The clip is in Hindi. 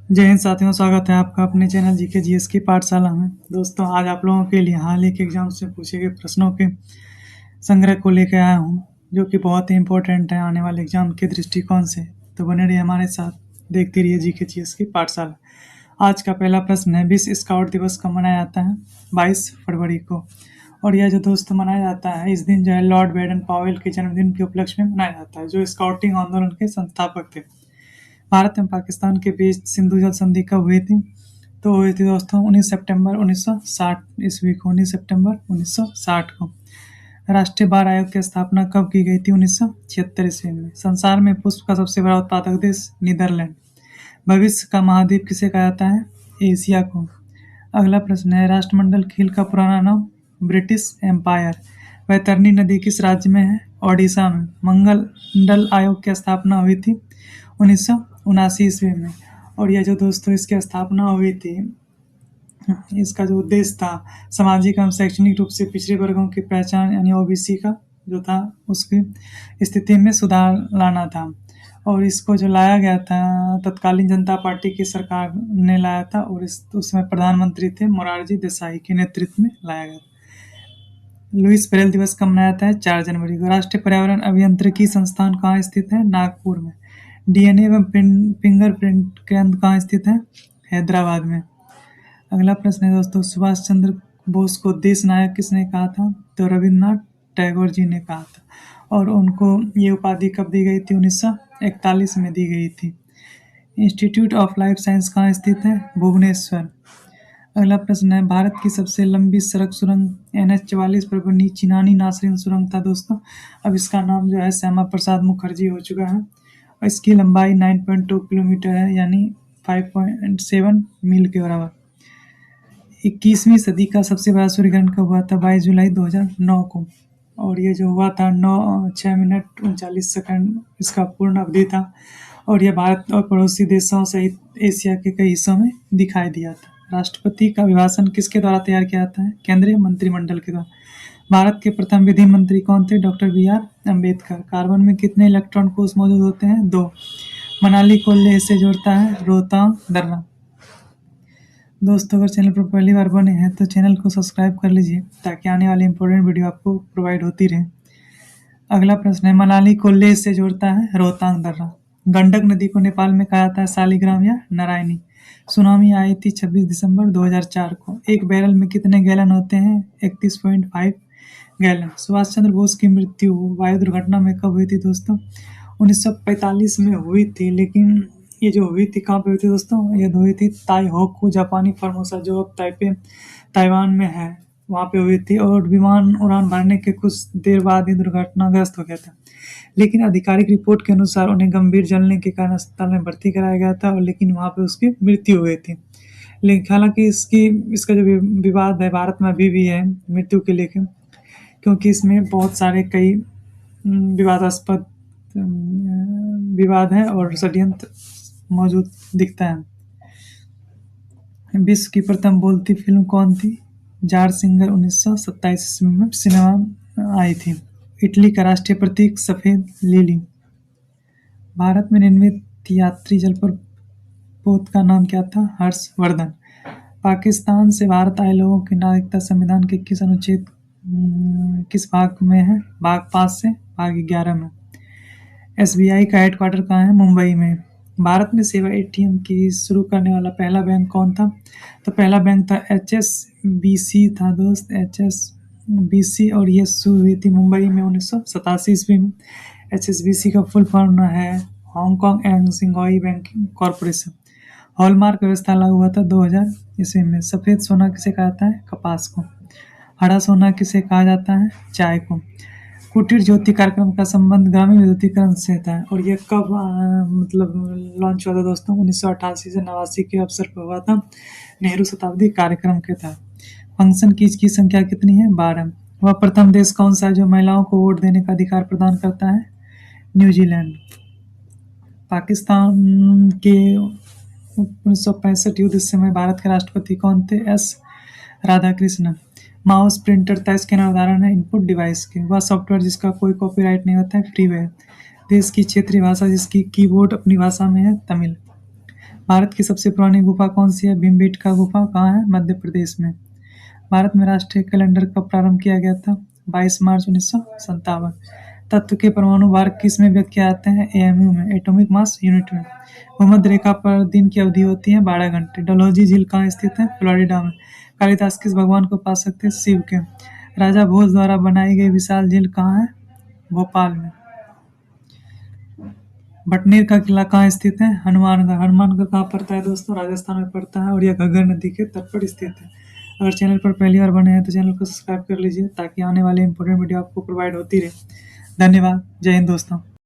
जय हिंद साथियों, स्वागत है आपका अपने चैनल जीके जीएस की पाठशाला में। दोस्तों, आज आप लोगों के लिए हाल ही के एग्जाम से पूछे गए प्रश्नों के संग्रह को लेकर आया हूँ, जो कि बहुत ही इम्पोर्टेंट है आने वाले एग्जाम के दृष्टिकोण से। तो बने रहिए हमारे साथ, देखते रहिए जीके जीएस की पाठशाला। आज का पहला प्रश्न है, विश्व स्काउट दिवस कब मनाया जाता है? 22 फरवरी को। और यह जो दोस्त मनाया जाता है, इस दिन जो है लॉर्ड बेडन पावेल के जन्मदिन के उपलक्ष्य में मनाया जाता है, जो स्काउटिंग आंदोलन के संस्थापक थे। भारत एवं पाकिस्तान के बीच सिंधु जल संधि कब हुई थी? तो हुई थी दोस्तों 19 सितंबर 1960 ईस्वी को। 19 सितंबर 1960 को। राष्ट्रीय बाल आयोग की स्थापना कब की गई थी? 1976 ईस्वी में। संसार में पुष्प का सबसे बड़ा उत्पादक देश नीदरलैंड। भविष्य का महाद्वीप किसे कहा जाता है? एशिया को। अगला प्रश्न है, राष्ट्रमंडल खेल का पुराना नाम? British empire. वैतरणी नदी किस राज्य में है? ओडिशा में। मंगल आयोग की स्थापना हुई थी 1979 ईस्वी में। और यह जो दोस्तों इसकी स्थापना हुई थी, इसका जो उद्देश्य था, सामाजिक एवं शैक्षणिक रूप से पिछड़े वर्गों की पहचान यानी ओबीसी का जो था, उसकी स्थिति में सुधार लाना था। और इसको जो लाया गया था, तत्कालीन जनता पार्टी की सरकार ने लाया था, और उसमें प्रधानमंत्री थे मोरारजी देसाई के नेतृत्व में लाया गया था। लुईस ब्रेल दिवस कब मनाया जाता है? 4 जनवरी को। राष्ट्रीय पर्यावरण अभियांत्रिकी संस्थान कहाँ स्थित है? नागपुर में। डीएनए एवं फिंगरप्रिंट केंद्र कहाँ स्थित है? हैदराबाद में। अगला प्रश्न है दोस्तों, सुभाष चंद्र बोस को देश नायक किसने कहा था? तो रविन्द्रनाथ टैगोर जी ने कहा था। और उनको ये उपाधि कब दी गई थी? 1941 में दी गई थी। इंस्टीट्यूट ऑफ लाइफ साइंस कहाँ स्थित है? भुवनेश्वर। अगला प्रश्न है, भारत की सबसे लंबी सड़क सुरंग NH-44 पर बनी चिनानी नासरीन सुरंग था दोस्तों। अब इसका नाम जो है श्यामा प्रसाद मुखर्जी हो चुका है। और इसकी लंबाई 9.2 किलोमीटर है, यानी 5.7 मील के बराबर। 21वीं सदी का सबसे बड़ा सूर्यग्रहण कब हुआ था? 22 जुलाई 2009 को। और ये जो हुआ था 6 मिनट 39 सेकंड इसका पूर्ण अवधि था। और यह भारत और पड़ोसी देशों सहित एशिया के कई हिस्सों में दिखाई दिया था। राष्ट्रपति का अभिभाषण किसके द्वारा तैयार किया जाता है? केंद्रीय मंत्रिमंडल के द्वारा। भारत के प्रथम विधि मंत्री कौन थे? Doctor BR Ambedkar. कार्बन में कितने इलेक्ट्रॉन कोष मौजूद होते हैं? 2। मनाली को लेह से जोड़ता है रोहतांग दर्रा। दोस्तों, अगर चैनल पर पहली बार बने हैं तो चैनल को सब्सक्राइब कर लीजिए, ताकि आने वाली इंपॉर्टेंट वीडियो आपको प्रोवाइड होती रहे। अगला प्रश्न है, मनाली को लेह से जोड़ता है रोहतांग दर्रा। गंडक नदी को नेपाल में कहा जाता है शालिग्राम या नारायणी। सुनामी आई थी 26 दिसंबर 2004 को। एक बैरल में कितने गैलन होते हैं? 31.5 गैलन। सुभाष चंद्र बोस की मृत्यु वायु दुर्घटना में कब हुई थी दोस्तों? 1945 में हुई थी। लेकिन ये जो हुई थी कहाँ पे हुई थी दोस्तों? ये हुई थी ताइहोकू जापानी फॉर्मोसा, जो अब ताइवान में है, वहाँ पे हुई थी। और विमान उड़ान भरने के कुछ देर बाद ही दुर्घटनाग्रस्त हो गया था। लेकिन आधिकारिक रिपोर्ट के अनुसार उन्हें गंभीर जलने के कारण अस्पताल में भर्ती कराया गया था, और लेकिन वहाँ पे उसकी मृत्यु हो गई थी। लेकिन हालांकि इसका जो विवाद है भारत में अभी भी है मृत्यु के लेकर, क्योंकि इसमें बहुत सारे कई विवादास्पद विवाद है और षड्यंत्र मौजूद दिखता है। विश्व की प्रथम बोलती फिल्म कौन थी? जार सिंगर 1927 में सिनेमा आई थी। इटली का राष्ट्रीय प्रतीक सफेद लिली। भारत में निर्मित यात्री जलप्रपोत का नाम क्या था? हर्षवर्धन। पाकिस्तान से भारत आए लोगों की नागरिकता संविधान के किस अनुच्छेद किस भाग में है? भाग 5 से भाग 11 में। SBI का हेडक्वार्टर कहाँ है? मुंबई में। भारत में सेवा ATM की शुरू करने वाला पहला बैंक कौन था? तो पहला बैंक था HSBC था दोस्त, HSBC। और ये शुरू हुई थी मुंबई में 1987 ईस्वी में। HSBC का फुल फॉर्म है Hong Kong and Shanghai banking corporation. Hallmark व्यवस्था लागू हुआ था 2000 ईस्वी में। सफेद सोना किसे कहा जाता है? कपास को। हरा सोना किसे कहा जाता है? चाय को। कुटीर ज्योति कार्यक्रम का संबंध ग्रामीण विद्युतीकरण से था। और ये कब लॉन्च हुआ था दोस्तों? 1988 से 89 के अवसर पर हुआ था, नेहरू शताब्दी कार्यक्रम के था। फंक्शन कीज की संख्या कितनी है? 12। वह प्रथम देश कौन सा है जो महिलाओं को वोट देने का अधिकार प्रदान करता है? न्यूजीलैंड। पाकिस्तान के 1965 युद्ध समय भारत के राष्ट्रपति कौन थे? S राधाकृष्णन। माउस, प्रिंटर तथा स्कैनर उदाहरण है इनपुट डिवाइस के। वह सॉफ्टवेयर जिसका कोई कॉपीराइट नहीं होता है, फ्रीवेयर। देश की क्षेत्रीय भाषा जिसकी कीबोर्ड अपनी भाषा में है, तमिल। भारत की सबसे पुरानी गुफा कौन सी है? भीमबेटका गुफा कहाँ है? मध्य प्रदेश में। भारत में राष्ट्रीय कैलेंडर कब प्रारंभ किया गया था? 22 मार्च 1957। तत्व के परमाणु भार किस में व्यक्त किए जाते हैं? एएमयू में, एटॉमिक मास यूनिट में। भूमध्य रेखा पर दिन की अवधि होती है 12 घंटे। डलहौजी झील कहाँ स्थित है? फ्लोरिडा में। कालिदास किस भगवान को पा सकते हैं? शिव के। राजा भोज द्वारा बनाई गई विशाल झील कहाँ है? भोपाल में। भटनेर का किला कहाँ स्थित है? हनुमानगढ़। हनुमानगढ़ कहाँ पड़ता है दोस्तों? राजस्थान में पड़ता है और यह घग्गर नदी के तट पर स्थित है। अगर चैनल पर पहली बार बने हैं तो चैनल को सब्सक्राइब कर लीजिए ताकि आने वाले इंपॉर्टेंट वीडियो आपको प्रोवाइड होती रहे। धन्यवाद। जय हिंद दोस्तों।